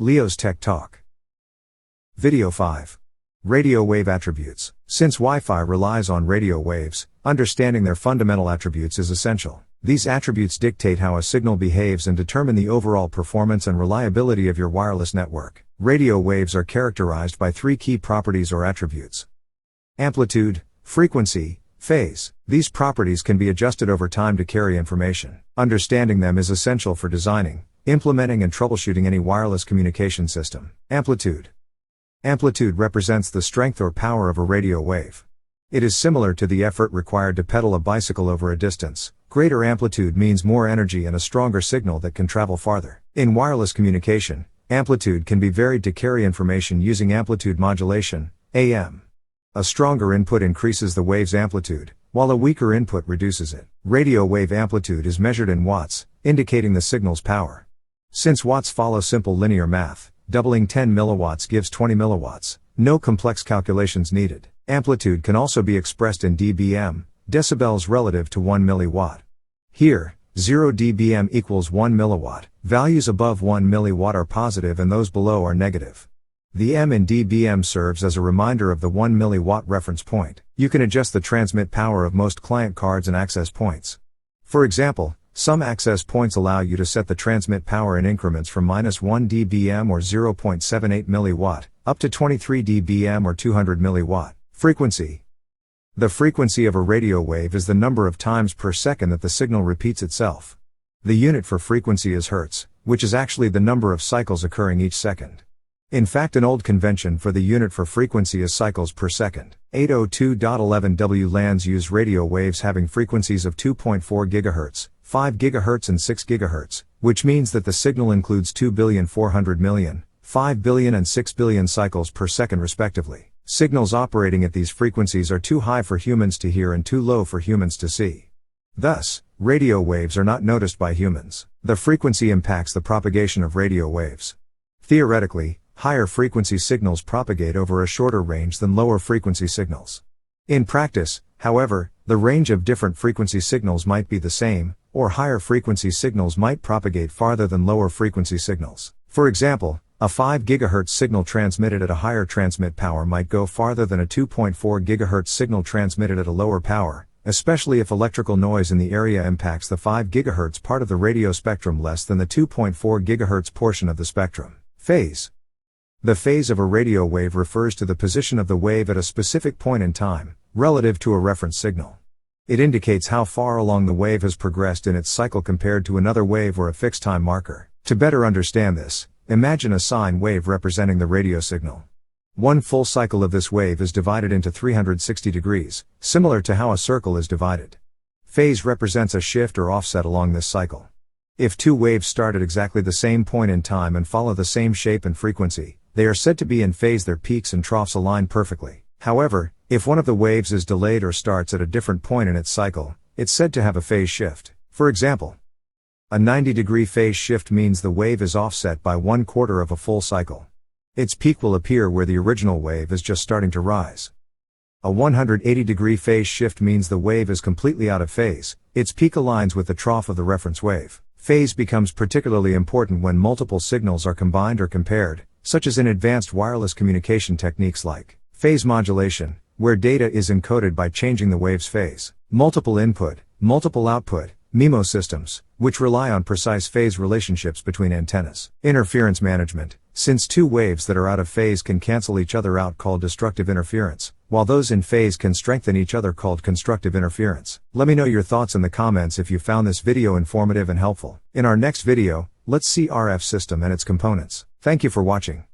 Leo's Tech Talk. Video 5. Radio wave attributes. Since Wi-Fi relies on radio waves, understanding their fundamental attributes is essential. These attributes dictate how a signal behaves and determine the overall performance and reliability of your wireless network. Radio waves are characterized by three key properties or attributes: amplitude, frequency, phase. These properties can be adjusted over time to carry information. Understanding them is essential for designing, implementing and troubleshooting any wireless communication system. Amplitude. Amplitude represents the strength or power of a radio wave. It is similar to the effort required to pedal a bicycle over a distance. Greater amplitude means more energy and a stronger signal that can travel farther. In wireless communication, amplitude can be varied to carry information using amplitude modulation, AM. A stronger input increases the wave's amplitude, while a weaker input reduces it. Radio wave amplitude is measured in watts, indicating the signal's power. Since watts follow simple linear math, doubling 10 milliwatts gives 20 milliwatts. No complex calculations needed. Amplitude can also be expressed in dBm, decibels relative to 1 milliwatt. Here, 0 dBm equals 1 milliwatt. Values above 1 milliwatt are positive and those below are negative. The M in dBm serves as a reminder of the 1 milliwatt reference point. You can adjust the transmit power of most client cards and access points. For example, some access points allow you to set the transmit power in increments from -1 dBm or 0.78 milliwatt, up to 23 dBm or 200 milliwatt. Frequency. The frequency of a radio wave is the number of times per second that the signal repeats itself. The unit for frequency is hertz, which is actually the number of cycles occurring each second. In fact, an old convention for the unit for frequency is cycles per second. 802.11 WLANs use radio waves having frequencies of 2.4 GHz, 5 GHz and 6 GHz, which means that the signal includes 2,400,000,000, 5 billion and 6 billion cycles per second respectively. Signals operating at these frequencies are too high for humans to hear and too low for humans to see. Thus, radio waves are not noticed by humans. The frequency impacts the propagation of radio waves. Theoretically, higher frequency signals propagate over a shorter range than lower frequency signals. In practice, however, the range of different frequency signals might be the same, or higher frequency signals might propagate farther than lower frequency signals. For example, a 5 GHz signal transmitted at a higher transmit power might go farther than a 2.4 GHz signal transmitted at a lower power, especially if electrical noise in the area impacts the 5 GHz part of the radio spectrum less than the 2.4 GHz portion of the spectrum. Phase. The phase of a radio wave refers to the position of the wave at a specific point in time, relative to a reference signal. It indicates how far along the wave has progressed in its cycle compared to another wave or a fixed time marker. To better understand this, imagine a sine wave representing the radio signal. One full cycle of this wave is divided into 360 degrees, similar to how a circle is divided. Phase represents a shift or offset along this cycle. If two waves start at exactly the same point in time and follow the same shape and frequency, they are said to be in phase. Their peaks and troughs align perfectly. However, if one of the waves is delayed or starts at a different point in its cycle, it's said to have a phase shift. For example, a 90-degree phase shift means the wave is offset by 1/4 of a full cycle. Its peak will appear where the original wave is just starting to rise. A 180-degree phase shift means the wave is completely out of phase. Its peak aligns with the trough of the reference wave. Phase becomes particularly important when multiple signals are combined or compared, such as in advanced wireless communication techniques like phase modulation, where data is encoded by changing the wave's phase. Multiple input, multiple output, MIMO systems, which rely on precise phase relationships between antennas. Interference management, since two waves that are out of phase can cancel each other out, called destructive interference, while those in phase can strengthen each other, called constructive interference. Let me know your thoughts in the comments if you found this video informative and helpful. In our next video, let's see RF system and its components. Thank you for watching.